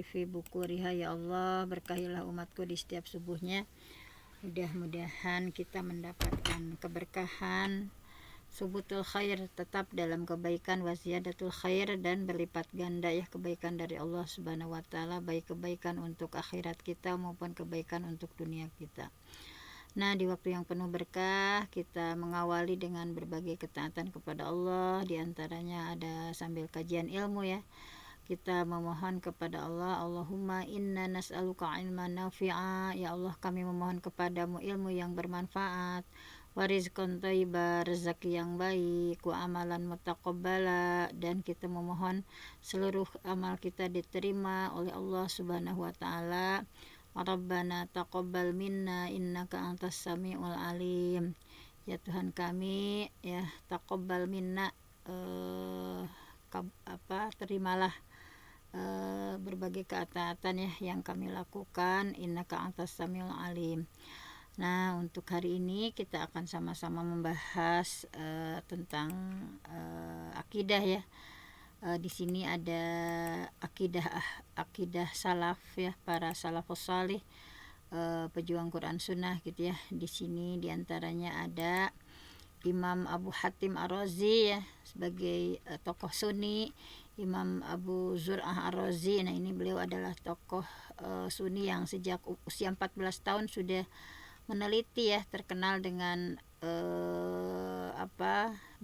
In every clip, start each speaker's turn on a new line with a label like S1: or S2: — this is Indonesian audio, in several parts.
S1: fi bukuriha ya Allah, berkahilah umatku di setiap subuhnya. Mudah-mudahan kita mendapatkan keberkahan, subutul khair, tetap dalam kebaikan, waziyadatul khair, dan berlipat ganda ya kebaikan dari Allah Subhanahu wa taala, baik kebaikan untuk akhirat kita maupun kebaikan untuk dunia kita. Nah, di waktu yang penuh berkah, kita mengawali dengan berbagai ketaatan kepada Allah, diantaranya ada sambil kajian ilmu ya. Kita memohon kepada Allah, Allahumma inna nas'aluka ilman nafi'a, ya Allah kami memohon kepadamu ilmu yang bermanfaat, wa rizqan thayyiba, rezeki yang baik, wa amalan mutaqabbala, dan kita memohon seluruh amal kita diterima oleh Allah Subhanahu wa taala. Rabbana taqabbal minna innaka antas samiul alim. Ya Tuhan kami, ya taqabbal minna, terimalah berbagai ketaatan ya yang kami lakukan, innaka antas samiul alim. Nah, untuk hari ini kita akan sama-sama membahas tentang akidah ya. Di sini ada akidah salaf ya, para salafus salih, pejuang Quran Sunnah gitu ya. Di sini diantaranya ada Imam Abu Hatim Ar-Razi ya, sebagai tokoh Sunni, Imam Abu Zur'ah Ar-Razi. Nah, ini beliau adalah tokoh Sunni yang sejak usia 14 tahun sudah meneliti ya, terkenal dengan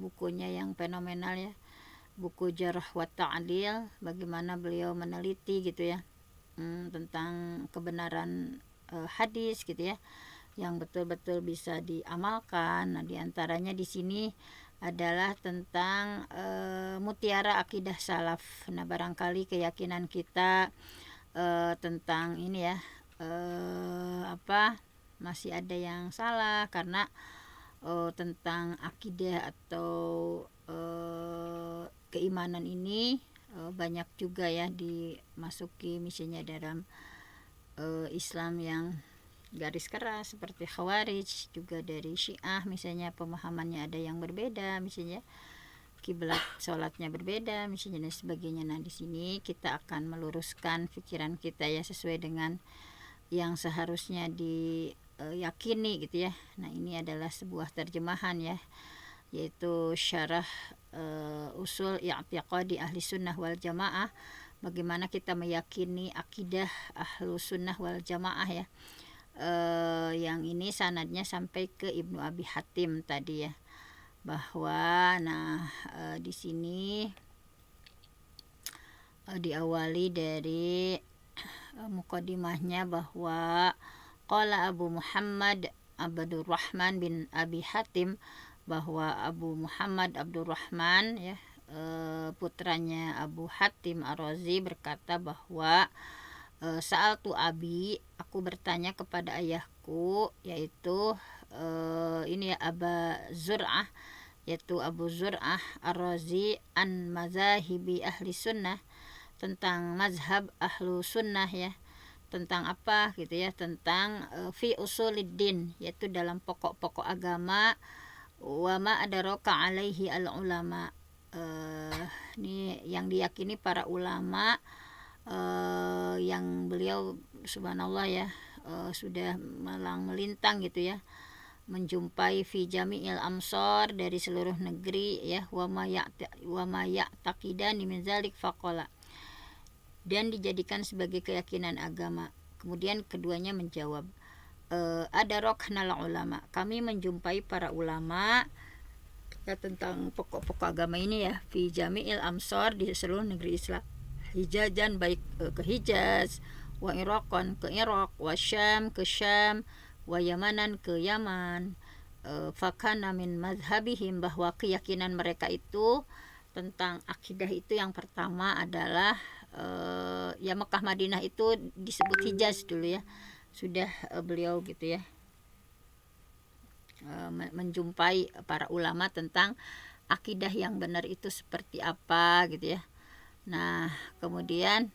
S1: bukunya yang fenomenal ya, buku Jarh wa Ta'dil, bagaimana beliau meneliti gitu ya tentang kebenaran hadis gitu ya, yang betul-betul bisa diamalkan. Nah, diantaranya di sini adalah tentang mutiara akidah salaf. Nah, barangkali keyakinan kita tentang ini ya masih ada yang salah, karena tentang akidah atau keimanan ini banyak juga ya dimasuki misalnya dalam Islam yang garis keras seperti Khawarij, juga dari Syiah misalnya pemahamannya ada yang berbeda, misalnya kiblat sholatnya berbeda misalnya dan sebagainya. Nah, di sini kita akan meluruskan pikiran kita ya sesuai dengan yang seharusnya diyakini gitu ya. Nah, ini adalah sebuah terjemahan ya, yaitu syarah usul i'tiqadi ahli sunnah wal jamaah, bagaimana kita meyakini akidah ahlu sunnah wal jamaah ya. Yang ini sanadnya sampai ke Ibnu Abi Hatim tadi ya, bahwa di sini diawali dari mukadimahnya bahwa qala Abu Muhammad Abdurrahman bin Abi Hatim, bahwa Abu Muhammad Abdurrahman ya, putranya Abu Hatim Ar-Razi berkata bahwa sa'altu abi, aku bertanya kepada ayahku, yaitu ini ya, Aba Zur'ah, yaitu Abu Zur'ah Ar-Razi, an mazahibi ahli sunnah, tentang mazhab ahlu sunnah ya, tentang apa gitu ya, tentang fi usuliddin, yaitu dalam pokok-pokok agama, wa ma adaraka alaihi al ulama, ini yang diyakini para ulama, yang beliau subhanallah ya sudah melintang gitu ya, menjumpai fi jami'il amsar, dari seluruh negeri ya, wa ma ya'taqidani min zalik faqala, dan dijadikan sebagai keyakinan agama. Kemudian keduanya menjawab, adaroknal ulama, kami menjumpai para ulama ya, tentang pokok-pokok agama ini ya, fi jami'il amsar, di seluruh negeri Islam, hijajan, baik ke Hijaz, wa Iraqan ke Irak, wa Syam ke Syam, wa Yamanan ke Yaman. Fakana min mazhabihim, bahwa keyakinan mereka itu tentang akidah itu yang pertama adalah ya Mekah Madinah itu disebut Hijaz dulu ya, sudah beliau gitu ya menjumpai para ulama tentang akidah yang benar itu seperti apa gitu ya. Nah, kemudian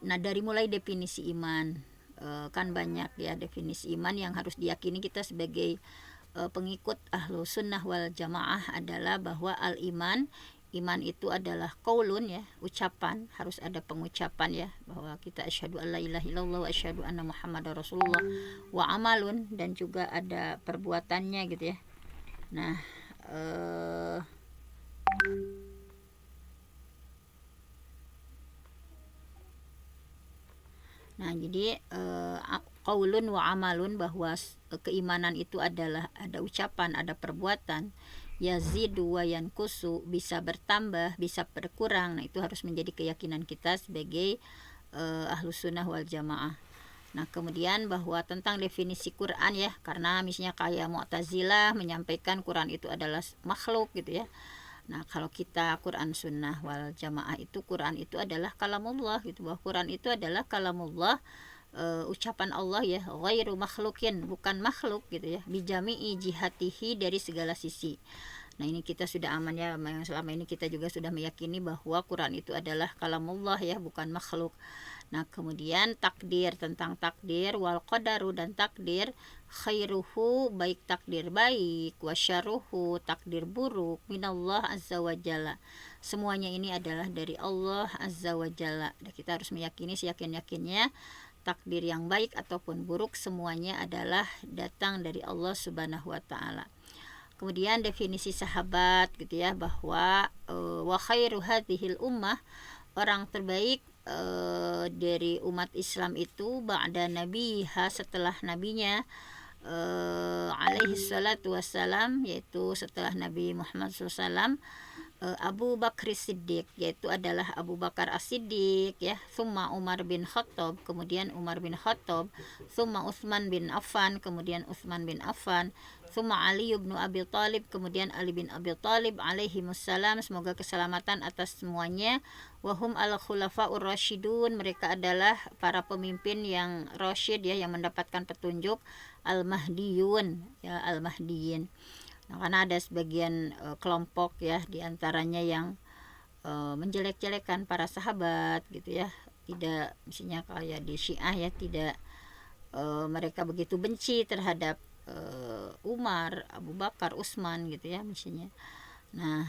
S1: dari mulai definisi iman, kan banyak ya definisi iman yang harus diyakini kita sebagai pengikut ahlu sunnah wal jamaah, adalah bahwa al iman iman itu adalah qaulun ya, ucapan, harus ada pengucapan ya, bahwa kita asyhadu alla ilaha illallah wa asyhadu anna muhammadar rasulullah, wa amalun, dan juga ada perbuatannya gitu ya. Nah, jadi qaulun wa amalun, bahwa keimanan itu adalah ada ucapan, ada perbuatan. Yazidu wa yankusu, bisa bertambah, bisa berkurang. Nah, itu harus menjadi keyakinan kita sebagai ahlus sunnah wal jamaah. Nah, kemudian bahwa tentang definisi Quran ya, karena misalnya kayak Mu'tazilah menyampaikan Quran itu adalah makhluk gitu ya. Nah, kalau kita Quran sunnah wal jamaah itu, Quran itu adalah kalamullah gitu, bahwa Quran itu adalah kalamullah, ucapan Allah ya, ghairu makhlukin, bukan makhluk gitu ya, bijami'i jihatihi, dari segala sisi. Nah, ini kita sudah aman ya, yang selama ini kita juga sudah meyakini bahwa Quran itu adalah kalamullah ya, bukan makhluk. Nah, kemudian takdir, tentang takdir, wal qadaru, dan takdir, khairuhu, baik takdir baik, wasyaruhu, takdir buruk, minallah azza wa jalla, semuanya ini adalah dari Allah azza wa jalla. Dan kita harus meyakini seyakin-yakinnya takdir yang baik ataupun buruk semuanya adalah datang dari Allah subhanahu wa ta'ala. Kemudian definisi sahabat gitu ya, bahwa wa khairu hadhil ummah, orang terbaik dari umat Islam itu ba'da nabiha, setelah nabinya, alaihi salatu wassalam, yaitu setelah Nabi Muhammad SAW, Abu Bakar Siddiq, yaitu adalah Abu Bakar As-Siddiq ya, summa Umar bin Khattab, kemudian Umar bin Khattab, summa Utsman bin Affan, kemudian Utsman bin Affan, summa Ali bin Abi Thalib, kemudian Ali bin Abi Thalib alaihi wassalam, semoga keselamatan atas semuanya. Wahum al-khulafaur rasyidun, mereka adalah para pemimpin yang rasyid ya, yang mendapatkan petunjuk, al-mahdiyun ya, al-mahdiyin. Nah, karena ada sebagian kelompok ya, diantaranya yang menjelek-jelekan para sahabat gitu ya, tidak, misalnya kayak di Syiah ya, tidak, mereka begitu benci terhadap Umar, Abu Bakar, Utsman gitu ya misalnya. Nah,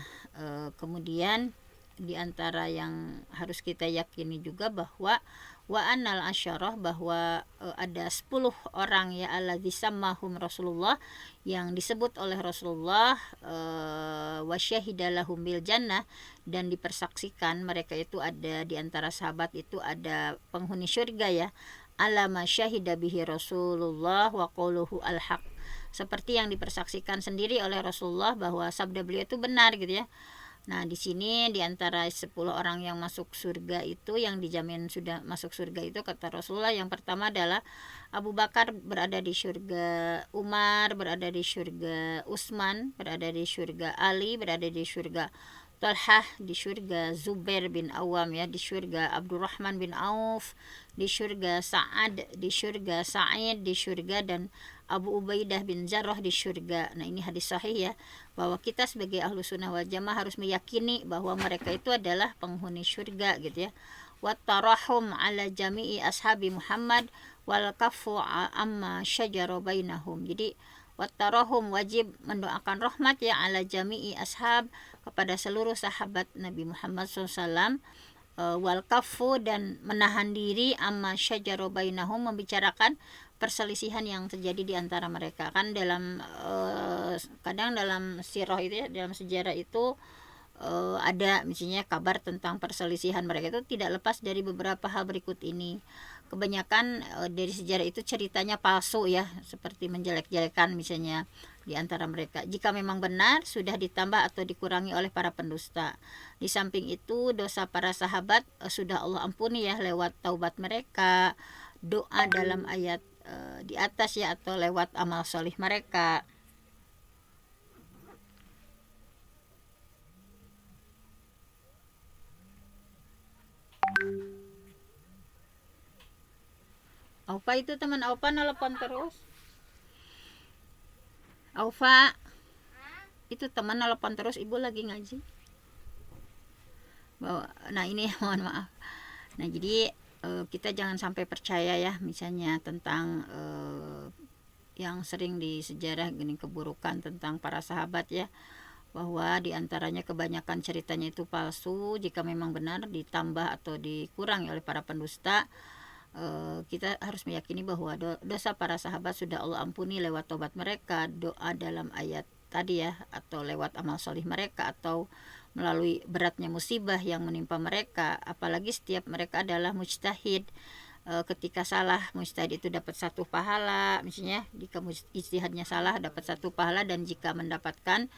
S1: kemudian diantara yang harus kita yakini juga bahwa wa annal asyarah, bahwa ada 10 orang ya, alladzi sammahum Rasulullah, yang disebut oleh Rasulullah, wa syahidalahum bil jannah, dan dipersaksikan mereka itu ada diantara sahabat itu ada penghuni surga ya, alama syahida bihi Rasulullah wa qauluhu al-haq, seperti yang dipersaksikan sendiri oleh Rasulullah bahwa sabda beliau itu benar gitu ya. Nah, di sini di antara 10 orang yang masuk surga itu, yang dijamin sudah masuk surga itu, kata Rasulullah, yang pertama adalah Abu Bakar berada di surga, Umar berada di surga, Utsman berada di surga, Ali berada di surga, Talhah di surga, Zubair bin Awam ya di surga, Abdurrahman bin Auf di surga, Sa'ad di surga, Sa'id di surga, dan Abu Ubaidah bin Jarrah di surga. Nah, ini hadis sahih ya, bahwa kita sebagai ahlu sunnah wal jamaah harus meyakini bahwa mereka itu adalah penghuni surga gitu ya. Wattarahum ala jami'i ashabi Muhammad wal kafu amma syajara bainahum. Jadi wattarahum, wajib mendoakan rahmat ya, ala jami'i ashab, kepada seluruh sahabat Nabi Muhammad SAW, wal kafu, dan menahan diri, amma syajara bainahum, membicarakan perselisihan yang terjadi di antara mereka. Kan dalam kadang dalam sirah itu ya, dalam sejarah itu ada misalnya kabar tentang perselisihan mereka, itu tidak lepas dari beberapa hal berikut ini. Kebanyakan dari sejarah itu ceritanya palsu ya, seperti menjelek-jelekan misalnya di antara mereka. Jika memang benar, sudah ditambah atau dikurangi oleh para pendusta. Di samping itu, dosa para sahabat sudah Allah ampuni ya, lewat taubat mereka, doa dalam ayat di atas ya, atau lewat amal solih mereka. Aufa itu teman Aufa nelpon terus. Aufa itu teman nelpon terus, ibu lagi ngaji. Nah ini mohon maaf. Nah jadi kita jangan sampai percaya ya, misalnya tentang yang sering di sejarah gini, keburukan tentang para sahabat ya, bahwa diantaranya kebanyakan ceritanya itu palsu. Jika memang benar ditambah atau dikurangi oleh para pendusta, kita harus meyakini bahwa dosa para sahabat sudah Allah ampuni lewat tobat mereka, doa dalam ayat tadi ya, atau lewat amal solih mereka, atau melalui beratnya musibah yang menimpa mereka. Apalagi setiap mereka adalah mujtahid. Ketika salah, mujtahid itu dapat 1 pahala, misalnya jika ijtihadnya salah dapat 1 pahala, dan jika mendapatkan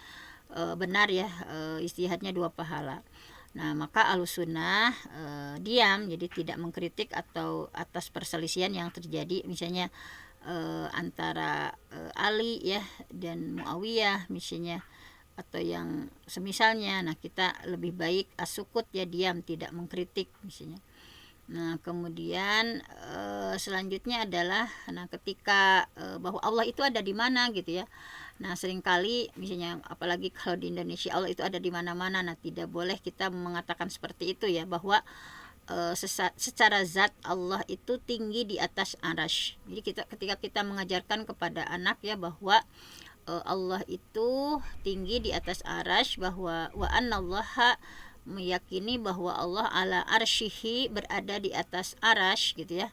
S1: benar ya, ijtihadnya 2 pahala. Nah, maka Ahlussunnah diam, jadi tidak mengkritik atau atas perselisihan yang terjadi misalnya antara Ali ya dan Muawiyah misalnya, atau yang semisalnya. Nah, kita lebih baik as-sukut ya, diam, tidak mengkritik misalnya. Nah, kemudian selanjutnya adalah ketika bahwa Allah itu ada di mana gitu ya. Nah, seringkali misalnya apalagi kalau di Indonesia Allah itu ada di mana-mana. Nah, tidak boleh kita mengatakan seperti itu ya, bahwa secara zat Allah itu tinggi di atas arasy. Jadi ketika kita mengajarkan kepada anak ya bahwa Allah itu tinggi di atas arasy, bahwa wa annallaha, meyakini bahwa Allah ala arsyihi, berada di atas arasy gitu ya,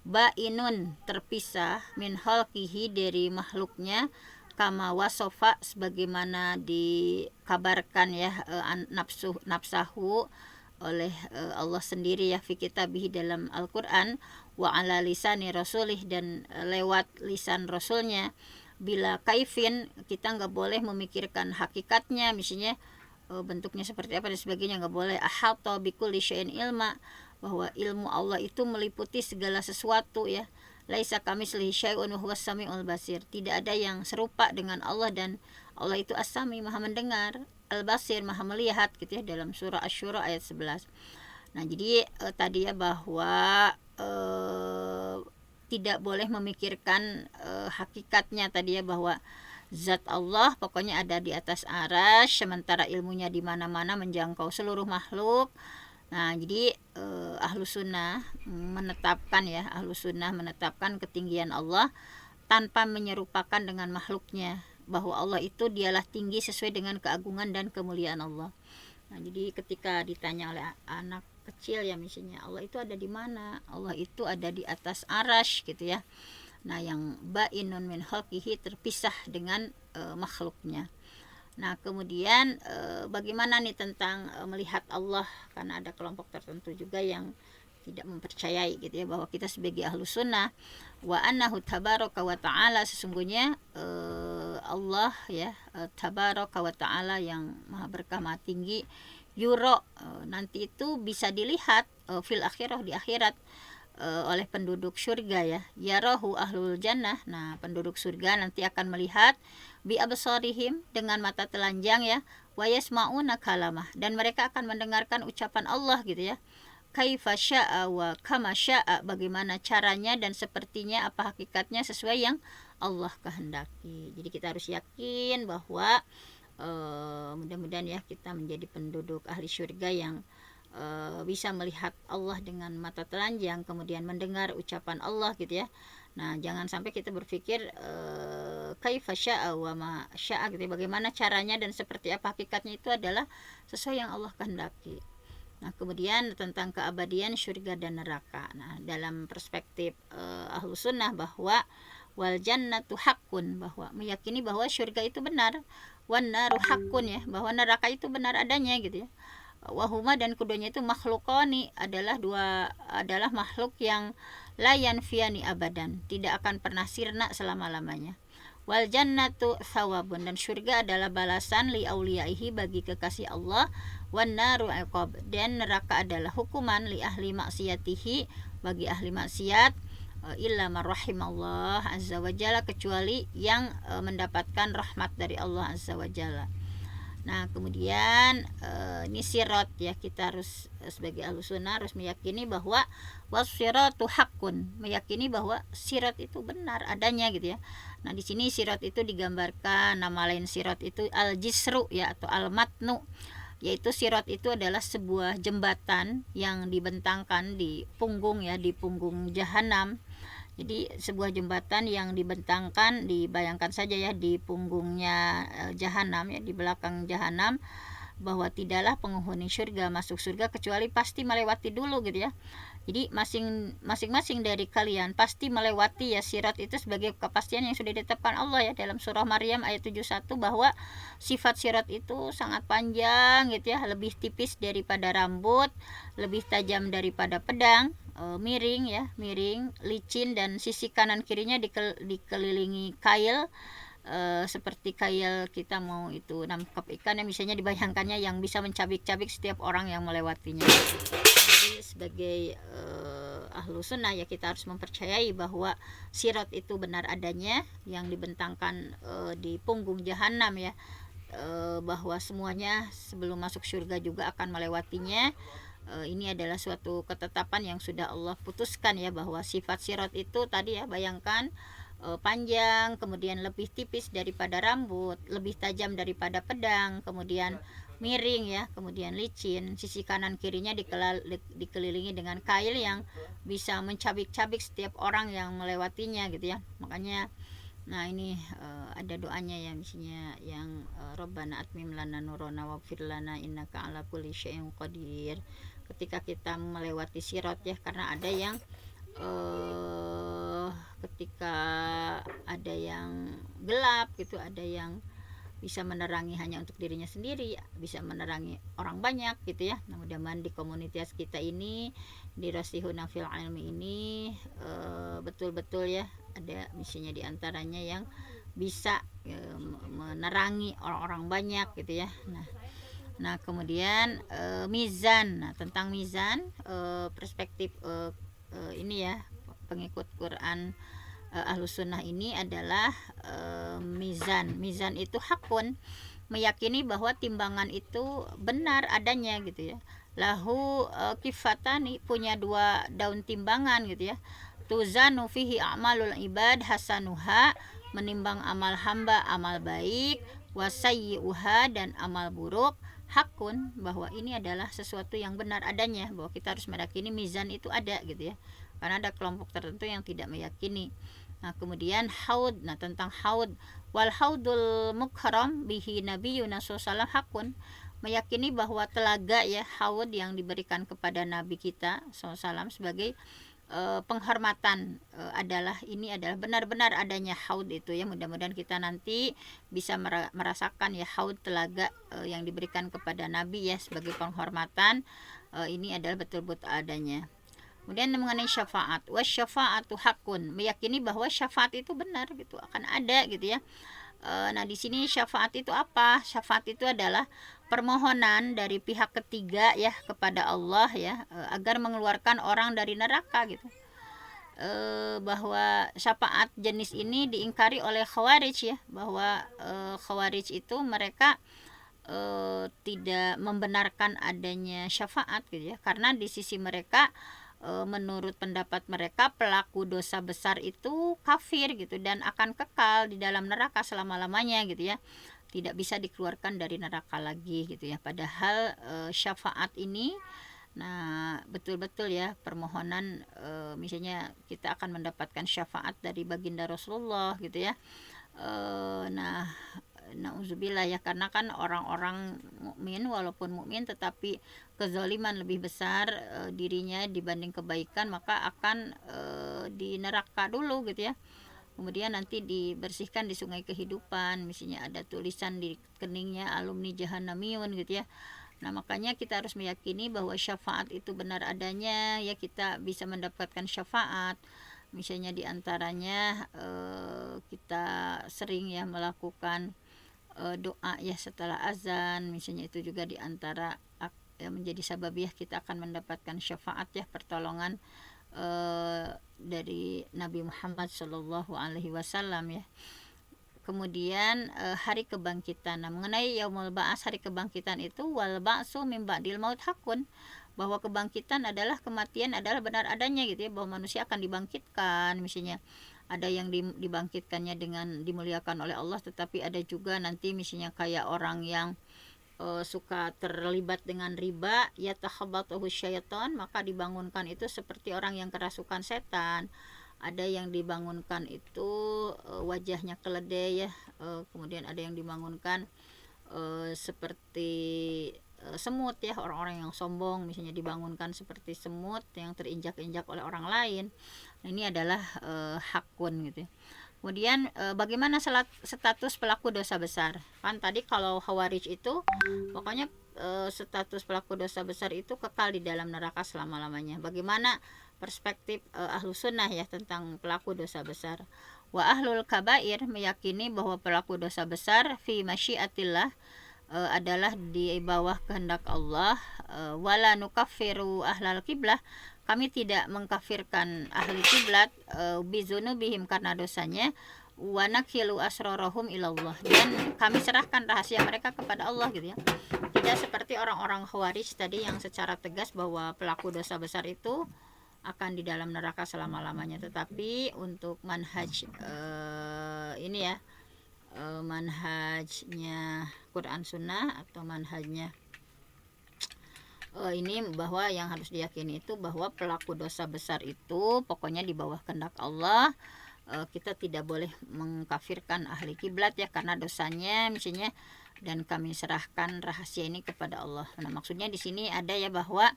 S1: bainun, terpisah, min khalqihi, dari makhluknya, kama wasofa, sebagaimana dikabarkan ya nafsahu oleh Allah sendiri ya, fi kitabihi, dalam Al-Quran, wa ala lisani rasulih, dan lewat lisan rasulnya, bila kaifin, kita nggak boleh memikirkan hakikatnya misalnya bentuknya seperti apa dan sebagainya, nggak boleh. Ahata bikulli syai'in ilma, bahwa ilmu Allah itu meliputi segala sesuatu ya. Laisa kamitslihi syai'un wa huwas samiul basir, tidak ada yang serupa dengan Allah, dan Allah itu as-sami, maha mendengar, al-basir, maha melihat gitu ya, dalam surah Asy-Syura ayat 11. Nah, jadi tadi ya bahwa tidak boleh memikirkan hakikatnya tadi ya, bahwa zat Allah pokoknya ada di atas arasy, sementara ilmunya di mana-mana menjangkau seluruh makhluk. Nah, jadi Ahlussunnah menetapkan ketinggian Allah tanpa menyerupakan dengan makhluknya, bahwa Allah itu dialah tinggi sesuai dengan keagungan dan kemuliaan Allah. Nah, jadi ketika ditanya oleh anak kecil ya misalnya, Allah itu ada di mana? Allah itu ada di atas arasy gitu ya. Nah, yang bainun min khalqihi, terpisah dengan makhluknya. Nah, kemudian bagaimana nih tentang melihat Allah, karena ada kelompok tertentu juga yang tidak mempercayai gitu ya, bahwa kita sebagai Ahlussunnah wa annahu tabaraka wa ta'ala, sesungguhnya Allah ya tabaraka wa ta'ala, yang maha berkah maha tinggi, yuro, nanti itu bisa dilihat fil akhirah, di akhirat, oleh penduduk surga ya, yarahu ahlul jannah. Nah, penduduk surga nanti akan melihat bi absarihim, dengan mata telanjang ya, wa yasmauna kalamah, dan mereka akan mendengarkan ucapan Allah gitu ya, kaifa syaa wa kama syaa, bagaimana caranya dan sepertinya apa hakikatnya sesuai yang Allah kehendaki. Jadi kita harus yakin bahwa mudah-mudahan ya kita menjadi penduduk ahli surga yang bisa melihat Allah dengan mata telanjang, kemudian mendengar ucapan Allah gitu ya. Nah, jangan sampai kita berpikir kaifa syaa wa ma syaa gitu ya, bagaimana caranya dan seperti apa hakikatnya, itu adalah sesuai yang Allah kehendaki. Nah, kemudian tentang keabadian surga dan neraka. Nah, dalam perspektif Ahlussunnah bahwa wal jannatu haqqun, bahwa meyakini bahwa surga itu benar, wan naru haqqun ya, bahwa neraka itu benar adanya gitu ya. Wahuma, dan keduanya itu makhlukoni, adalah makhluk yang layan fiani abadan, tidak akan pernah sirna selama-lamanya. Wal jannatu thawabun, dan surga adalah balasan li auliyaihi, bagi kekasih Allah. Wan naru iqab, dan neraka adalah hukuman li ahli maksiyatihi, bagi ahli maksiat. Illa man rahimallah azza wa jalla, kecuali yang mendapatkan rahmat dari Allah azza wa jalla. Nah, kemudian ini sirat ya, kita harus sebagai Ahlussunnah harus meyakini bahwa wasiratu haqqun, meyakini bahwa sirat itu benar adanya gitu ya. Nah, di sini sirat itu digambarkan, nama lain sirat itu al-jisru ya, atau al-matnu, yaitu sirat itu adalah sebuah jembatan yang dibentangkan di punggung ya, di punggung jahanam, Jadi sebuah jembatan yang dibentangkan, dibayangkan saja ya, di punggungnya jahanam ya, di belakang jahanam, bahwa tidaklah penghuni surga masuk surga kecuali pasti melewati dulu gitu ya. Jadi masing-masing dari kalian pasti melewati ya sirat itu, sebagai kepastian yang sudah ditetapkan Allah ya dalam surah Maryam ayat 71, bahwa sifat sirat itu sangat panjang gitu ya, lebih tipis daripada rambut, lebih tajam daripada pedang, miring ya, miring, licin, dan sisi kanan kirinya dikelilingi kail, seperti kail kita mau itu nangkap ikan ya, misalnya dibayangkannya, yang bisa mencabik-cabik setiap orang yang melewatinya. Jadi sebagai ahlu sunnah ya, kita harus mempercayai bahwa sirat itu benar adanya, yang dibentangkan di punggung jahanam ya, bahwa semuanya sebelum masuk surga juga akan melewatinya. Ini adalah suatu ketetapan yang sudah Allah putuskan ya, bahwa sifat sirat itu tadi ya, bayangkan panjang, kemudian lebih tipis daripada rambut, lebih tajam daripada pedang, kemudian miring ya, kemudian licin, sisi kanan kirinya dikelilingi dengan kail yang bisa mencabik-cabik setiap orang yang melewatinya gitu ya. Makanya nah ini ada doanya ya, misalnya yang Rabbana atmim lana nurana waghfir lana innaka ala kulli syai'in qadir. Ketika kita melewati sirat ya, karena ada yang ketika ada yang gelap gitu, ada yang bisa menerangi hanya untuk dirinya sendiri, bisa menerangi orang banyak gitu ya. Nah, mudah-mudahan di komunitas kita ini, di Rasihuna fil Ilmi ini, betul-betul ya ada misinya, diantaranya yang bisa menerangi orang-orang banyak gitu ya. Nah kemudian mizan. Nah, tentang mizan, perspektif ini ya, pengikut Quran Ahlus Sunnah ini adalah mizan itu hakun, meyakini bahwa timbangan itu benar adanya gitu ya. Lahu kifatani, punya dua daun timbangan gitu ya. Tuzanu fihi a'malul ibad hasanuha, menimbang amal hamba amal baik, wasayyi'uha, dan amal buruk. Hakun, bahwa ini adalah sesuatu yang benar adanya, bahwa kita harus meyakini mizan itu ada gitu ya, karena ada kelompok tertentu yang tidak meyakini. Nah kemudian haud. Nah tentang haud, wal haudul mukharam bihi nabiyuna sallallahu hakun, meyakini bahwa telaga ya, haud yang diberikan kepada nabi kita SAW sebagai penghormatan, adalah benar-benar adanya haud itu ya. Mudah-mudahan kita nanti bisa merasakan ya haud, telaga yang diberikan kepada nabi ya sebagai penghormatan. Ini adalah betul-betul adanya. Kemudian mengenai syafaat, wasyafa'atu hakun, meyakini bahwa syafaat itu benar gitu, akan ada gitu ya. Nah di sini syafaat itu apa? Syafaat itu adalah permohonan dari pihak ketiga ya kepada Allah ya, agar mengeluarkan orang dari neraka gitu. Bahwa syafaat jenis ini diingkari oleh Khawarij ya, bahwa Khawarij itu mereka tidak membenarkan adanya syafaat gitu ya, karena di sisi mereka, menurut pendapat mereka, pelaku dosa besar itu kafir gitu, dan akan kekal di dalam neraka selama-lamanya gitu ya, tidak bisa dikeluarkan dari neraka lagi gitu ya. Padahal syafaat ini, nah betul-betul ya permohonan, misalnya kita akan mendapatkan syafaat dari baginda Rasulullah gitu ya. Nah nauzubillah ya, karena kan orang-orang mukmin walaupun mukmin tetapi kezaliman lebih besar dirinya dibanding kebaikan, maka akan di neraka dulu gitu ya. Kemudian nanti dibersihkan di sungai kehidupan, misalnya ada tulisan di keningnya alumni jahannamiyun gitu ya. Nah makanya kita harus meyakini bahwa syafaat itu benar adanya ya, kita bisa mendapatkan syafaat. Misalnya diantaranya kita sering ya melakukan doa ya setelah azan, misalnya itu juga diantara menjadi sababiah kita akan mendapatkan syafaat ya, pertolongan dari Nabi Muhammad Shallallahu Alaihi Wasallam ya. Kemudian hari kebangkitan. Nah mengenai yaumul ba'ats, hari kebangkitan itu, wal ba'su mim ba'dil maut hakun, bahwa kebangkitan adalah, kematian adalah benar adanya gitu ya, bahwa manusia akan dibangkitkan. Misalnya ada yang dibangkitkannya dengan dimuliakan oleh Allah, tetapi ada juga nanti misalnya kayak orang yang suka terlibat dengan riba, ya tahabatuhu syaitan, maka dibangunkan itu seperti orang yang kerasukan setan. ada yang dibangunkan itu wajahnya keledai ya, kemudian ada yang dibangunkan seperti semut ya, orang-orang yang sombong misalnya dibangunkan seperti semut yang terinjak-injak oleh orang lain. Nah, ini adalah hakun gitu ya. Kemudian bagaimana status pelaku dosa besar? Kan tadi kalau Khawarij itu pokoknya status pelaku dosa besar itu kekal di dalam neraka selama-lamanya. Bagaimana perspektif Ahlus Sunnah ya tentang pelaku dosa besar? Wa ahlul kabair meyakini bahwa pelaku dosa besar fi masyiatillah adalah di bawah kehendak Allah. Wala nukaffiru ahlal kiblah, kami tidak mengkafirkan ahli kiblat bizunubihim karena dosanya, wa nakhilu asrarahum ilallah, dan kami serahkan rahasia mereka kepada Allah gitu ya. Tidak seperti orang-orang Khawarij tadi yang secara tegas bahwa pelaku dosa besar itu akan di dalam neraka selama-lamanya. Tetapi untuk manhaj ini ya, manhajnya Quran Sunnah atau manhajnya ini, bahwa yang harus diyakini itu bahwa pelaku dosa besar itu pokoknya di bawah kehendak Allah. Kita tidak boleh mengkafirkan ahli kiblat ya karena dosanya misalnya, dan kami serahkan rahasia ini kepada Allah. Nah, maksudnya di sini ada ya bahwa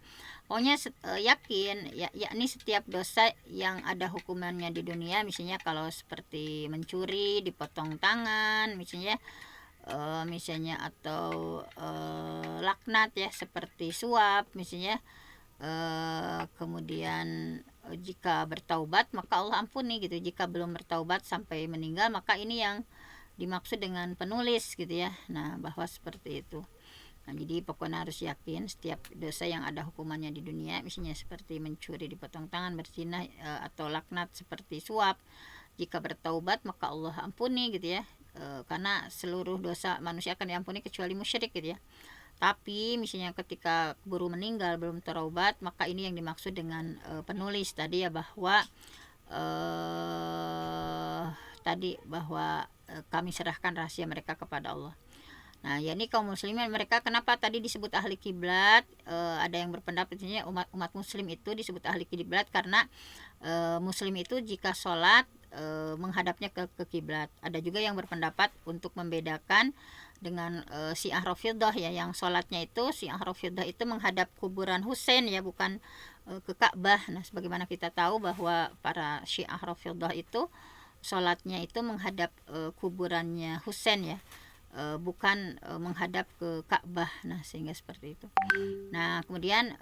S1: pokoknya yakin ya, yakni setiap dosa yang ada hukumannya di dunia, misalnya kalau seperti mencuri dipotong tangan misalnya atau laknat ya seperti suap misalnya, kemudian jika bertaubat maka Allah ampuni gitu, jika belum bertaubat sampai meninggal maka ini yang dimaksud dengan penulis gitu ya. Nah, bahwa seperti itu. Nah, jadi pokoknya harus yakin setiap dosa yang ada hukumannya di dunia, misalnya seperti mencuri dipotong tangan, berzina atau laknat seperti suap, jika bertaubat maka Allah ampuni gitu ya. Karena seluruh dosa manusia akan diampuni kecuali musyrik gitu ya. Tapi misalnya ketika keburu meninggal belum taubat, maka ini yang dimaksud dengan penulis tadi ya, bahwa tadi bahwa kami serahkan rahasia mereka kepada Allah. Nah, yakni kaum muslimin mereka kenapa tadi disebut ahli kiblat? Ada yang berpendapat misalnya umat muslim itu disebut ahli kiblat karena muslim itu jika sholat menghadapnya ke kiblat. Ada juga yang berpendapat untuk membedakan dengan Syiah Rafidhah ya, yang sholatnya itu Syiah Rafidhah itu menghadap kuburan Husain ya, bukan ke Ka'bah. Nah, sebagaimana kita tahu bahwa para Syiah Rafidhah itu sholatnya itu menghadap kuburannya Husain ya, bukan menghadap ke Ka'bah. Nah, sehingga seperti itu. Nah, kemudian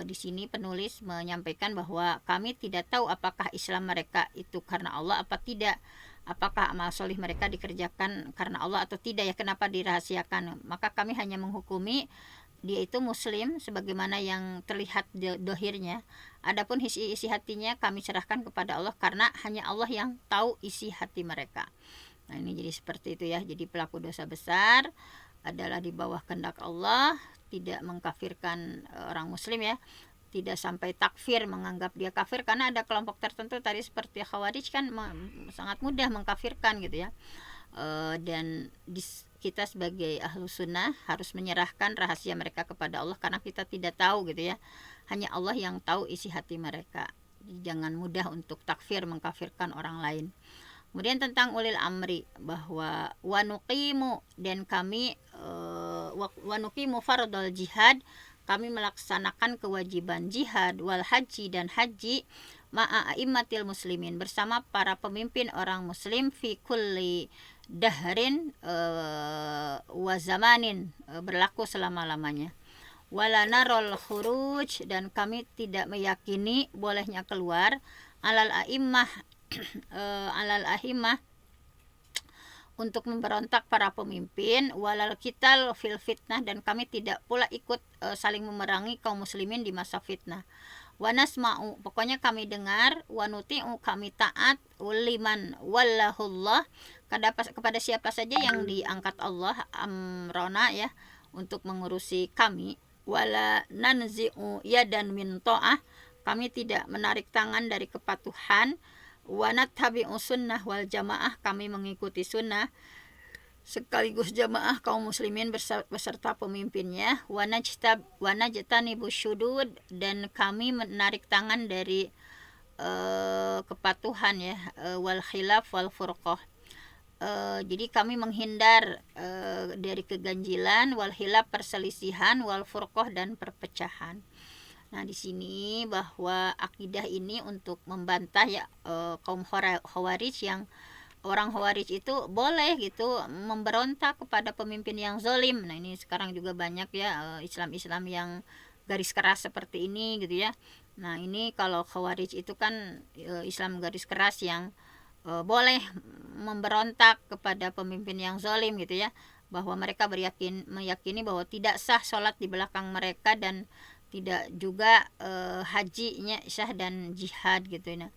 S1: di sini penulis menyampaikan bahwa kami tidak tahu apakah Islam mereka itu karena Allah apa tidak, apakah amal solih mereka dikerjakan karena Allah atau tidak ya, kenapa dirahasiakan. Maka kami hanya menghukumi dia itu muslim sebagaimana yang terlihat dohirnya. Adapun isi hatinya kami serahkan kepada Allah karena hanya Allah yang tahu isi hati mereka. Nah, ini jadi seperti itu ya. Jadi pelaku dosa besar adalah di bawah kehendak Allah, tidak mengkafirkan orang muslim ya, tidak sampai takfir menganggap dia kafir, karena ada kelompok tertentu tadi seperti Khawarij kan sangat mudah mengkafirkan gitu ya. Dan kita sebagai ahlu sunnah harus menyerahkan rahasia mereka kepada Allah karena kita tidak tahu gitu ya, hanya Allah yang tahu isi hati mereka. Jangan mudah untuk takfir mengkafirkan orang lain. Kemudian tentang ulil amri, bahwa wanuqimu, dan kami wanuqimu fardal jihad, kami melaksanakan kewajiban jihad, wal haji, dan haji, ma'a a'immatil muslimin, bersama para pemimpin orang muslim, fi kulli dahrin wa zamanin, berlaku selama-lamanya. Wala narol khuruj, dan kami tidak meyakini bolehnya keluar alal a'immah untuk memberontak para pemimpin, walal kital fil fitnah, dan kami tidak pula ikut saling memerangi kaum muslimin di masa fitnah. Wanasma'u, pokoknya kami dengar, wanuti'u, kami taat, uliman wallahullah, kepada siapa saja yang diangkat Allah amrona ya untuk mengurusi kami. Wala nanzi'u yadan min ta'ah, kami tidak menarik tangan dari kepatuhan. Wanatabi'u sunnah wal jamaah, kami mengikuti sunnah sekaligus jamaah kaum muslimin beserta pemimpinnya. Wanajtanibu syudud, dan kami menarik tangan dari kepatuhan ya, wal khilaf wal furqah. Jadi kami menghindar dari keganjilan, wal khilaf perselisihan, wal furqah dan perpecahan. Nah, di sini bahwa akidah ini untuk membantah ya kaum Khawarij, yang orang Khawarij itu boleh gitu memberontak kepada pemimpin yang zalim. Nah, ini sekarang juga banyak ya Islam-Islam yang garis keras seperti ini gitu ya. Nah, ini kalau Khawarij itu kan Islam garis keras yang boleh memberontak kepada pemimpin yang zalim gitu ya, bahwa mereka meyakini bahwa tidak sah sholat di belakang mereka, dan tidak juga hajinya sah dan jihad gitu. Nah,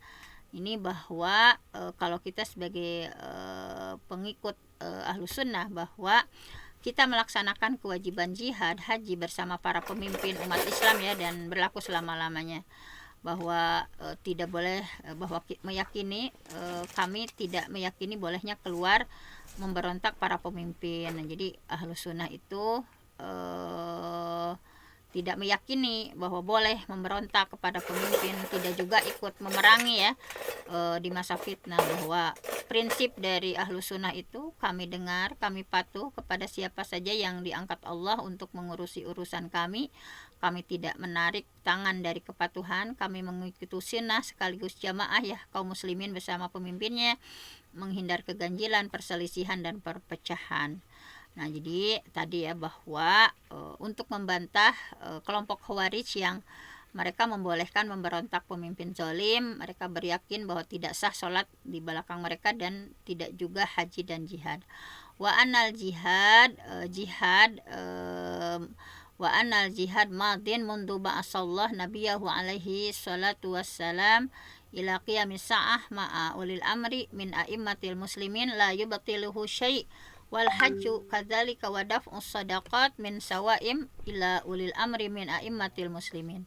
S1: ini bahwa kalau kita sebagai pengikut Ahlus Sunnah, bahwa kita melaksanakan kewajiban jihad haji bersama para pemimpin umat Islam ya, dan berlaku selama-lamanya, bahwa tidak boleh bahwa meyakini kami tidak meyakini bolehnya keluar memberontak para pemimpin. Nah, jadi Ahlus Sunnah itu tidak meyakini bahwa boleh memberontak kepada pemimpin, tidak juga ikut memerangi ya di masa fitnah, bahwa prinsip dari Ahlus Sunnah itu kami dengar, kami patuh kepada siapa saja yang diangkat Allah untuk mengurusi urusan kami. Kami tidak menarik tangan dari kepatuhan, kami mengikuti sunnah sekaligus jamaah ya kaum muslimin bersama pemimpinnya, menghindar keganjilan, perselisihan dan perpecahan. Nah, jadi tadi ya bahwa untuk membantah kelompok Khawarij yang mereka membolehkan memberontak pemimpin zalim, mereka beryakin bahwa tidak sah sholat di belakang mereka dan tidak juga haji dan jihad. Wa anal jihad wa anal jihad madin mundu ba'asallah nabiyahu alaihi salatu wassalam ila qiyamis sa'ah ma'a ulil amri min a'immatil muslimin la yubtiluhu syai' wal hajju kadzalika wa daf'us sadaqat min sawaim ila ulil amri min a'immatil muslimin.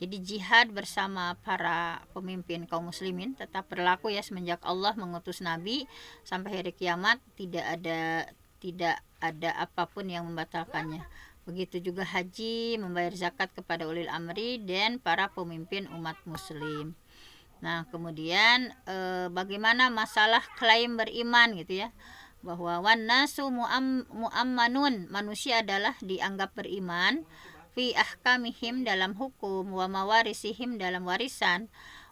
S1: Jadi jihad bersama para pemimpin kaum muslimin tetap berlaku ya semenjak Allah mengutus nabi sampai hari kiamat, tidak ada apapun yang membatalkannya. Begitu juga haji, membayar zakat kepada ulil amri dan para pemimpin umat muslim. Nah, kemudian bagaimana masalah klaim beriman gitu ya, bahwa wan nasu muammanun, manusia adalah dianggap beriman, fi ahkamihim dalam hukum, wa mawarisihim dalam warisan,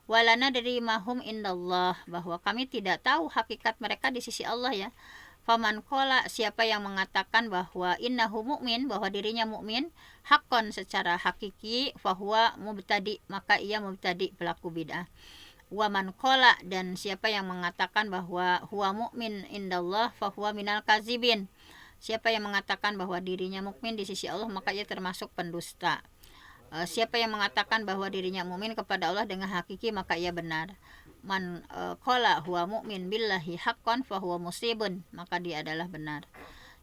S1: walana dari mahum indallah, bahwa kami tidak tahu hakikat mereka di sisi Allah ya. Faman qala, siapa yang mengatakan bahwa innahu mu'min, bahwa dirinya mukmin, hakon secara hakiki, fahuwa mubtadi, maka ia mubtadi, pelaku bid'ah. Wa man qala, dan siapa yang mengatakan bahwa huwa mu'min indallah fahuwa minal kazibin, siapa yang mengatakan bahwa dirinya mukmin di sisi Allah, maka ia termasuk pendusta. Siapa yang mengatakan bahwa dirinya mukmin kepada Allah dengan hakiki, maka ia benar. Man qala huwa mu'min billahi haqqan fahuwa musibun, maka dia adalah benar.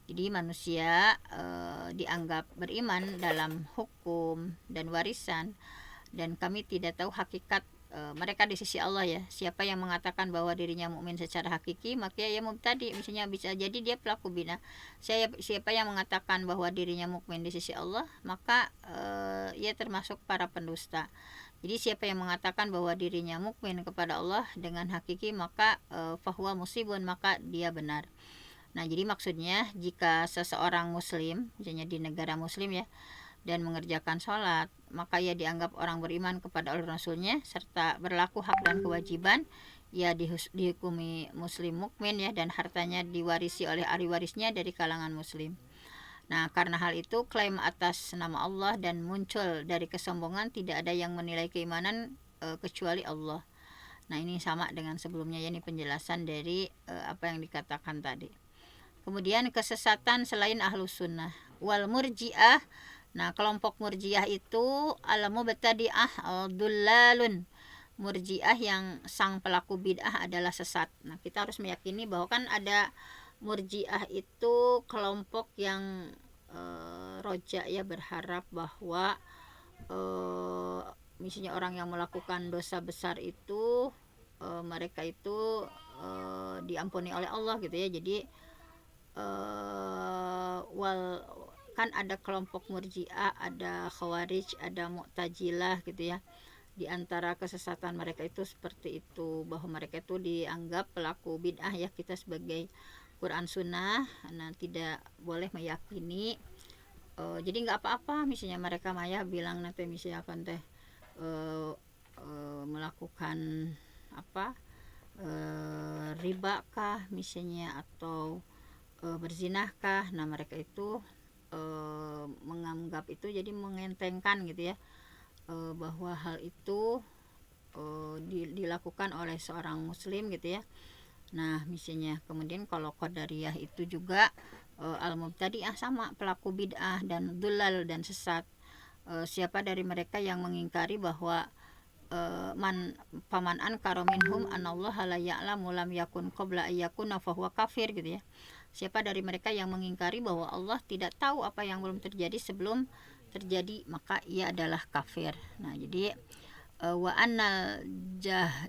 S1: Jadi manusia dianggap beriman dalam hukum dan warisan, dan kami tidak tahu hakikat mereka di sisi Allah ya. Siapa yang mengatakan bahwa dirinya mukmin secara hakiki, maka ia mubtadi, misalnya bisa jadi dia pelaku bid'ah. Siapa yang mengatakan bahwa dirinya mukmin di sisi Allah, maka ia termasuk para pendusta. Jadi siapa yang mengatakan bahwa dirinya mukmin kepada Allah dengan hakiki, maka fahuwa musibun, maka dia benar. Nah, jadi maksudnya jika seseorang muslim, misalnya di negara muslim ya, dan mengerjakan sholat, maka ia dianggap orang beriman kepada Allah Rasulnya, serta berlaku hak dan kewajiban, ia dihukumi muslim mukmin ya, dan hartanya diwarisi oleh ahli warisnya dari kalangan muslim. Nah, karena hal itu klaim atas nama Allah dan muncul dari kesombongan, tidak ada yang menilai keimanan kecuali Allah. Nah, ini sama dengan sebelumnya ya, ini penjelasan dari apa yang dikatakan tadi. Kemudian kesesatan selain Ahlus Sunnah wal Murji'ah. Nah, kelompok Murji'ah itu al-mubtadi'ah dullalun. Murji'ah yang sang pelaku bid'ah adalah sesat. Nah, kita harus meyakini bahwa kan ada Murji'ah itu kelompok yang roja ya, berharap bahwa misalnya orang yang melakukan dosa besar itu mereka itu diampuni oleh Allah gitu ya. Jadi kan ada kelompok Murji'ah, ada Khawarij, ada Mu'tazilah gitu ya. di antara kesesatan mereka itu seperti itu, bahwa mereka itu dianggap pelaku bid'ah ya. Kita sebagai Quran Sunnah, nah tidak boleh meyakini. Jadi nggak apa-apa misalnya mereka maya bilang nanti misalnya akan teh melakukan apa riba kah misalnya, atau berzinah-kah. Nah mereka itu menganggap itu, jadi mengentengkan gitu ya, bahwa hal itu dilakukan oleh seorang muslim gitu ya. Nah misalnya kemudian kalau qadariyah itu juga al-mubtadi'ah, sama pelaku bid'ah dan dulal dan sesat. Siapa dari mereka yang mengingkari bahwa paman ankara minhum anallaha la ya'lamu lam yakun qabla ayyakuna fahuwa kafir gitu ya. Siapa dari mereka yang mengingkari bahwa Allah tidak tahu apa yang belum terjadi sebelum terjadi, maka ia adalah kafir. Nah jadi wa annal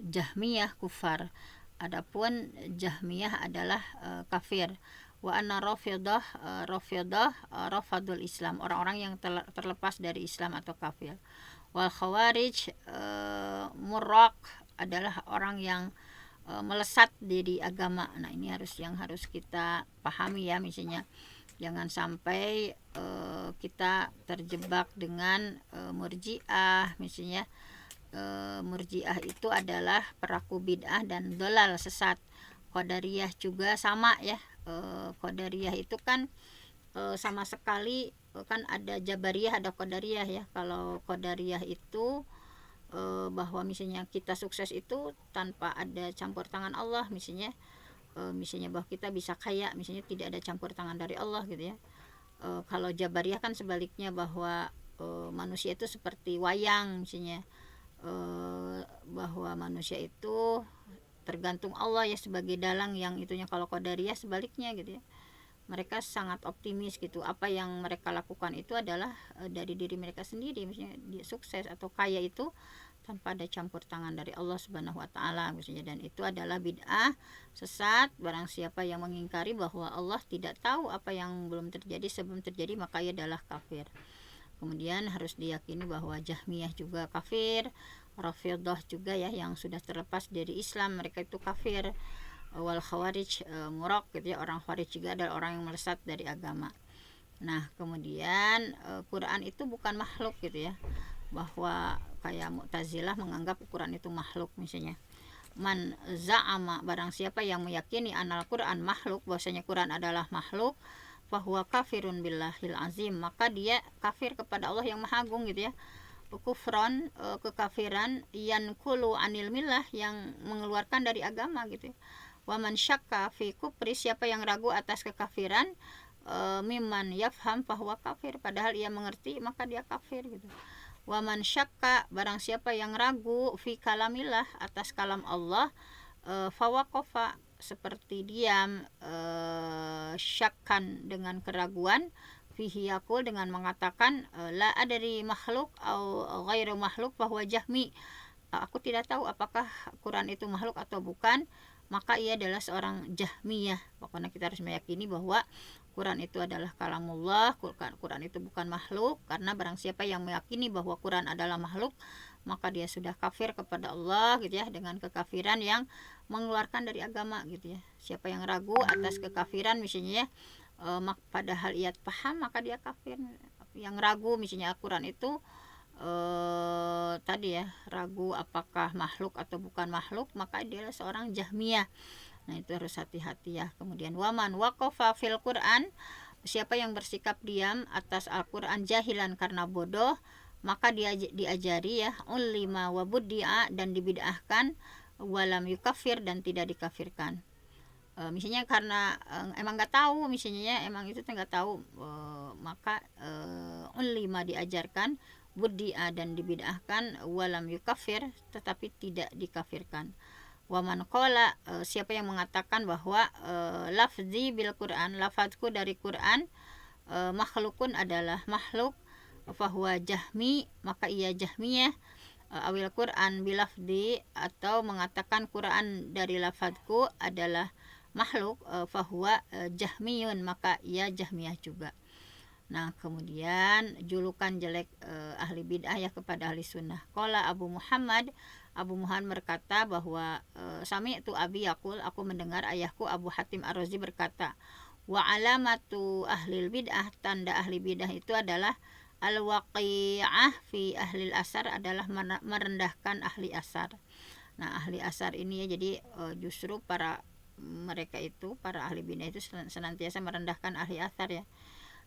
S1: jahmiyah kufar, adapun jahmiyah adalah kafir. Wa anna rafidah rafadul Islam, orang-orang yang terlepas dari Islam atau kafir. Wal khawarij murraq, adalah orang yang melesat di agama. Nah ini harus kita pahami ya, misalnya jangan sampai kita terjebak dengan murji'ah misalnya. Murji'ah itu adalah pelaku bid'ah dan dolal sesat. Qadariyah juga sama ya. Qadariyah itu kan sama sekali kan ada Jabariyah, ada Qadariyah ya. Kalau Qadariyah itu bahwa misalnya kita sukses itu tanpa ada campur tangan Allah, misalnya bahwa kita bisa kaya, misalnya tidak ada campur tangan dari Allah gitu ya. Kalau Jabariyah kan sebaliknya, bahwa manusia itu seperti wayang misalnya, bahwa manusia itu tergantung Allah ya sebagai dalang yang itunya. Kalau Qadariyah sebaliknya gitu ya, mereka sangat optimis gitu, apa yang mereka lakukan itu adalah dari diri mereka sendiri, misalnya dia sukses atau kaya itu tanpa ada campur tangan dari Allah Subhanahu wa taala misalnya. Dan itu adalah bid'ah sesat. Barang siapa yang mengingkari bahwa Allah tidak tahu apa yang belum terjadi sebelum terjadi, maka ia adalah kafir. Kemudian harus diyakini bahwa Jahmiyah juga kafir, Rafidhah juga ya, yang sudah terlepas dari Islam, mereka itu kafir. Wal khawarij muraq gitu ya, orang khawarij juga adalah orang yang melesat dari agama. Nah kemudian Quran itu bukan makhluk gitu ya, bahwa kayak Mu'tazilah menganggap Quran itu makhluk misalnya. Man za'ama, barang siapa yang meyakini anal Quran makhluk, bahwasanya Quran adalah makhluk, fahuwa kafirun billahil azim, maka dia kafir kepada Allah yang maha agung gitu ya. Kufron, kekafiran, yankulu anil millah, yang mengeluarkan dari agama gitu ya. Waman syakka fi kufri, siapa yang ragu atas kekafiran, mimman yafham fahuwa kafir, padahal ia mengerti maka dia kafir gitu. Waman syakka, barang siapa yang ragu fi kalamillah, atas kalam Allah, fawaqafa, seperti diam, syakkan dengan keraguan, fihi yakul, dengan mengatakan la adari makhluk atau ghairu makhluk bahwa jahmi, aku tidak tahu apakah Quran itu makhluk atau bukan, maka ia adalah seorang Jahmiyah. Pokoknya kita harus meyakini bahwa Quran itu adalah kalamullah, Quran itu bukan makhluk. Karena barang siapa yang meyakini bahwa Quran adalah makhluk, maka dia sudah kafir kepada Allah gitu ya, dengan kekafiran yang mengeluarkan dari agama gitu ya. Siapa yang ragu atas kekafiran misalnya ya, padahal ia paham, maka dia kafir. Yang ragu misalnya Al-Quran itu tadi ya, ragu apakah makhluk atau bukan makhluk, maka dia adalah seorang Jahmiyah. Nah itu harus hati-hati ya. Kemudian waman waqafa fil Quran, siapa yang bersikap diam atas Al-Quran jahilan karena bodoh, maka dia diajari ya, ulima wa buddi'a, dan dibid'ahkan, walam yukafir, dan tidak dikafirkan. Misalnya karena emang nggak tahu, misalnya emang itu nggak tahu, maka ulima diajarkan, buddi'a dan dibid'ahkan, walam yukafir, tetapi tidak dikafirkan. Waman qala, siapa yang mengatakan bahwa lafzi bil Quran, lafadzku dari Quran, makhlukun, adalah makhluk, fahuwa jahmi, maka ia Jahmiyah. Awil Quran bilafdi, atau mengatakan Quran dari lafadzku adalah makhluk, fahuwa jahmiyun, maka ia Jahmiyah juga. Nah, kemudian julukan jelek ahli bid'ah ya kepada ahli sunnah. Qala Abu Muhammad berkata bahwa sami itu abi yaqul, aku mendengar ayahku Abu Hatim Ar-Razi berkata, wa alamatu ahli bid'ah, tanda ahli bid'ah itu adalah al-waqi'ah fi ahli asar, adalah merendahkan ahli asar. Nah, ahli asar ini ya, jadi justru mereka itu, para ahli bid'ah itu senantiasa merendahkan ahli asar ya.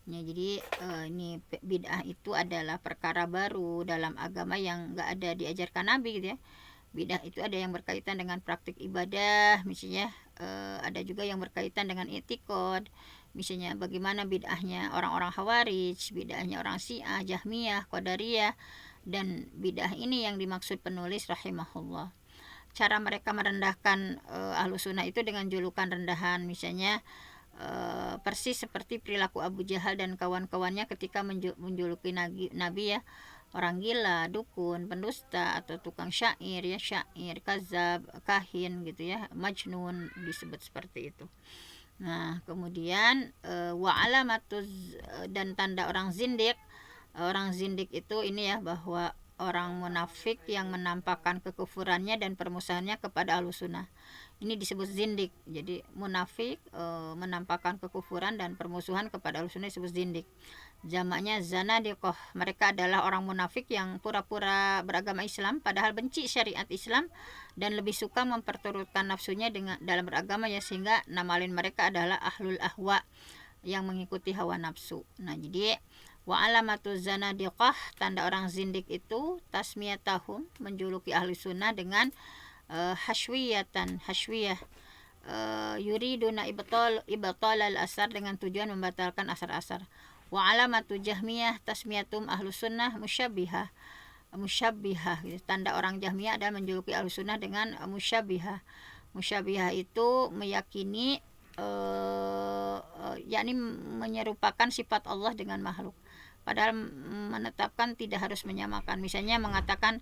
S1: Ya, jadi ini bid'ah itu adalah perkara baru dalam agama yang enggak ada diajarkan Nabi gitu ya. Bid'ah itu ada yang berkaitan dengan praktik ibadah, misalnya ada juga yang berkaitan dengan etikod, misalnya bagaimana bid'ahnya orang-orang Khawarij, bid'ahnya orang Syiah, Jahmiyah, Qadariyah, dan bid'ah ini yang dimaksud penulis rahimahullah. Cara mereka merendahkan Ahlus Sunnah itu dengan julukan rendahan, misalnya persis seperti perilaku Abu Jahal dan kawan-kawannya ketika menjuluki Nabi ya, orang gila, dukun, pendusta, atau tukang syair ya, syair, kazab, kahin gitu ya, majnun, disebut seperti itu. Nah, kemudian wa alamatuz, dan tanda orang zindik. Orang zindik itu ini ya, bahwa orang munafik yang menampakkan kekufurannya dan permusuhannya kepada Ahlus Sunnah, ini disebut zindik. Jadi munafik menampakkan kekufuran dan permusuhan kepada Ahlus Sunnah disebut zindik. Jamaknya zanadiqah. Mereka adalah orang munafik yang pura-pura beragama Islam padahal benci syariat Islam dan lebih suka memperturutkan nafsunya dengan dalam beragama ya, sehingga nama lain mereka adalah ahlul ahwa, yang mengikuti hawa nafsu. Nah, jadi wa alamatu zanadiqah, tanda orang zindik itu tasmiyatahum, menjuluki ahli sunnah dengan hasywiyah, yuriduna ibtal al-asar, dengan tujuan membatalkan asar-asar. Wa alamatu jahmiyah tasmiyatum ahlus sunnah musyabbihah, gitu. Tanda orang Jahmiyah adalah menjuluki ahlus sunnah dengan musyabbihah itu meyakini yakni menyerupakan sifat Allah dengan makhluk, padahal menetapkan tidak harus menyamakan. Misalnya mengatakan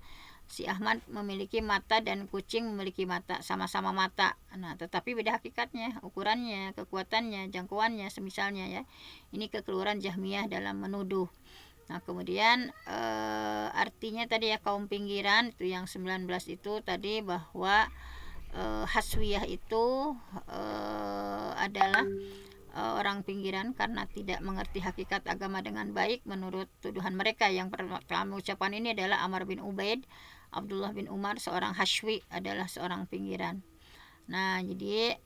S1: si Ahmad memiliki mata dan kucing memiliki mata, sama-sama mata. Nah, tetapi beda hakikatnya, ukurannya, kekuatannya, jangkauannya, semisalnya ya. Ini kekeliruan Jahmiyah dalam menuduh. Nah, kemudian artinya tadi ya, kaum pinggiran itu yang 19 itu tadi, bahwa haswiyah itu adalah orang pinggiran karena tidak mengerti hakikat agama dengan baik menurut tuduhan mereka. Yang pertama ucapan ini adalah Amr bin Ubaid, Abdullah bin Umar, seorang Hashwi, adalah seorang pinggiran. Nah, jadi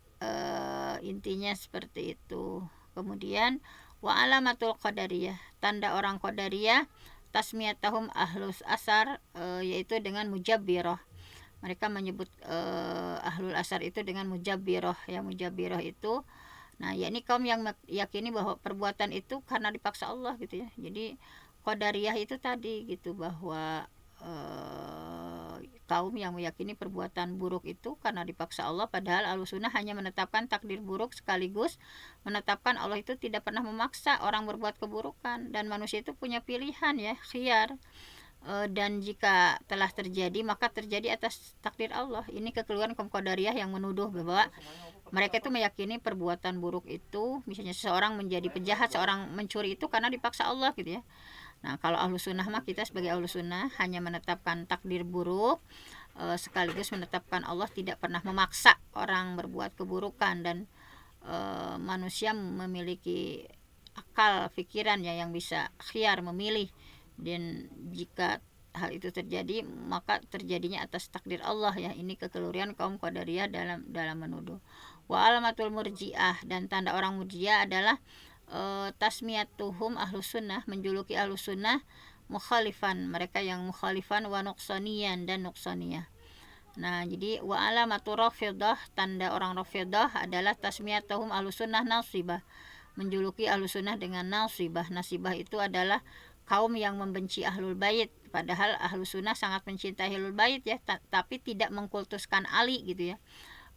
S1: intinya seperti itu. Kemudian wa alamatul qadariyah, tanda orang qadariyah tasmiyatahum ahlus asar, yaitu dengan mujabbirah. Mereka menyebut ahlul asar itu dengan mujabbirah. Ya, mujabbirah itu, nah, yakni kaum yang meyakini bahwa perbuatan itu karena dipaksa Allah gitu ya. Jadi qadariyah itu tadi gitu, bahwa kaum yang meyakini perbuatan buruk itu karena dipaksa Allah, padahal Ahlus Sunnah hanya menetapkan takdir buruk sekaligus menetapkan Allah itu tidak pernah memaksa orang berbuat keburukan, dan manusia itu punya pilihan ya, khiyar. Dan jika telah terjadi maka terjadi atas takdir Allah. Ini kekeliruan kaum qadariyah yang menuduh bahwa mereka itu meyakini perbuatan buruk itu, misalnya seseorang menjadi penjahat, seorang mencuri, itu karena dipaksa Allah gitu ya. Nah, kalau Ahlus Sunnah mah, kita sebagai Ahlus Sunnah hanya menetapkan takdir buruk sekaligus menetapkan Allah tidak pernah memaksa orang berbuat keburukan, dan manusia memiliki akal pikiran ya, yang bisa khiyar, memilih. Dan jika hal itu terjadi maka terjadinya atas takdir Allah ya. Ini kekeliruan kaum qadariyah dalam menuduh. Wa alamatul murji'ah, dan tanda orang murji'ah adalah tasmiyatuhum ahlus sunnah, menjuluki ahlus sunnah mukhalifan, mereka yang mukhalifan, wa nuqsaniyan, dan nuqsaniyah. Nah, jadi wa alamatu rafidah, tanda orang rafidah adalah tasmiyatuhum ahlus sunnah nasibah, menjuluki ahlus sunnah dengan nasibah. Nasibah itu adalah kaum yang membenci ahlul bait, padahal ahlus sunnah sangat mencintai ahlul bait ya, tapi tidak mengkultuskan Ali gitu ya.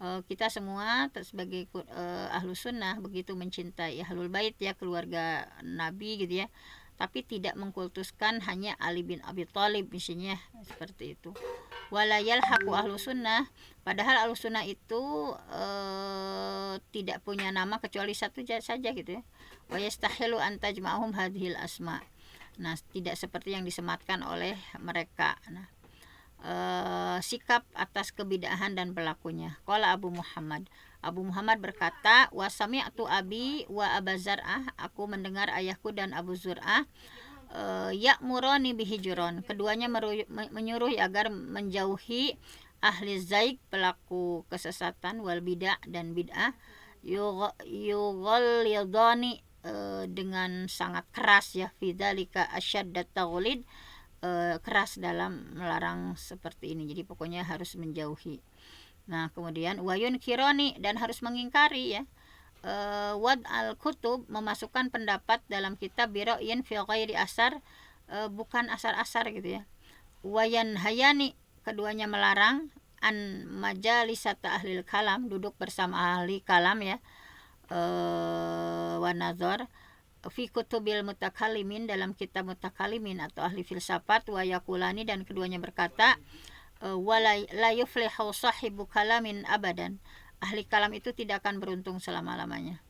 S1: Kita semua sebagai ahlus sunnah begitu mencintai ahlul bait ya, keluarga Nabi gitu ya, tapi tidak mengkultuskan hanya Ali bin Abi Thalib misalnya, seperti itu. wala yalhaqu ahlu sunnah, padahal ahlu sunnah itu tidak punya nama kecuali satu saja gitu ya. Wa yastahilu an tajma'ahum hadhil asma. Nah, tidak seperti yang disematkan oleh mereka. Nah, sikap atas kebidahan dan pelakunya. Qala Abu Muhammad. Abu Muhammad berkata, wa sami'tu abi wa Aba Zar'ah, aku mendengar ayahku dan Abu Zur'ah ya'murani bihijron, keduanya menyuruh agar menjauhi ahli zaik, pelaku kesesatan, wal bid'ah dan bid'ah, yughalidani dengan sangat keras ya, fidzalika asyaddat taghlid, keras dalam melarang seperti ini. Jadi pokoknya harus menjauhi. Nah, kemudian wayun kironi, dan harus mengingkari ya, wad al kutub, memasukkan pendapat dalam kitab biro'in fi ghairi asar, bukan asar-asar gitu ya. Wayan hayani, keduanya melarang an majalisata ahlil kalam, duduk bersama ahli kalam ya, wa nazar fi kutubil mutakalimin, dalam kitab mutakalimin atau ahli filsafat, wa yakulani, dan keduanya berkata, wala la yuflihu sahibu kalamin abadan, ahli kalam itu tidak akan beruntung selama-lamanya.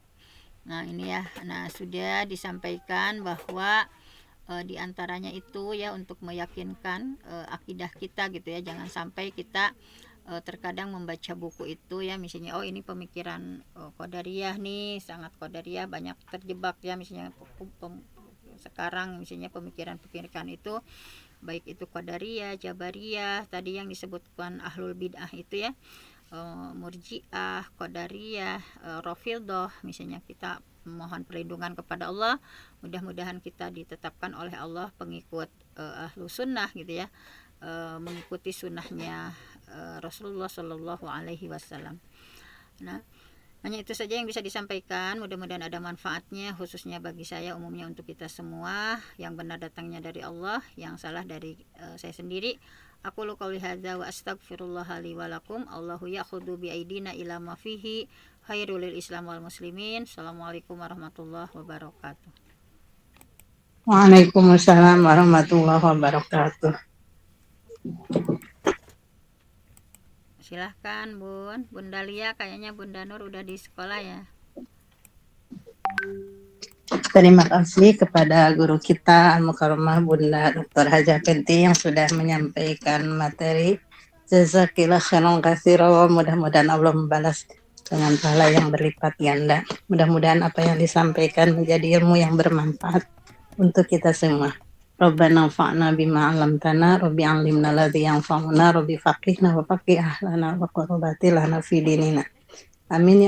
S1: Nah, ini ya. Nah, sudah disampaikan bahwa di antaranya itu ya untuk meyakinkan akidah kita gitu ya. Jangan sampai kita terkadang membaca buku itu ya, misalnya oh ini pemikiran qadariyah nih, sangat qadariyah, banyak terjebak ya, misalnya sekarang misalnya pemikiran itu baik itu qadariyah, jabariyah, tadi yang disebutkan ahlul bid'ah itu ya, murji'ah, qadariyah, rafidhah, misalnya kita mohon perlindungan kepada Allah, mudah-mudahan kita ditetapkan oleh Allah pengikut ahlu sunnah gitu ya, mengikuti sunnahnya Rasulullah Shallallahu Alaihi Wasallam. Nah, hanya itu saja yang bisa disampaikan. Mudah-mudahan ada manfaatnya, khususnya bagi saya, umumnya untuk kita semua. Yang benar datangnya dari Allah, yang salah dari saya sendiri. Aku qouli hadza wa astaghfirullah li wa lakum. Allahu ya'khudhu bi aidina ila ma fihi khairul lil Islam wal muslimin. Assalamualaikum warahmatullahi wabarakatuh.
S2: Waalaikumsalam warahmatullahi wabarakatuh.
S1: Silahkan Bun Dalia, kayaknya Bunda Nur udah di sekolah ya.
S2: Terima kasih kepada guru kita Al-Mukarramah Bunda Dr. Hajah Fenty yang sudah menyampaikan materi. Jazakillah khairan katsiran, mudah-mudahan Allah membalas dengan pahala yang berlipat ganda. Mudah-mudahan apa yang disampaikan menjadi ilmu yang bermanfaat untuk kita semua. Rabbana fa'na bima 'allamtana, Rabbi 'allimna alladzi yanfa'una, Rabbi faqihna wa faqih ahlana wa qurrati lana fi dinina. Amin.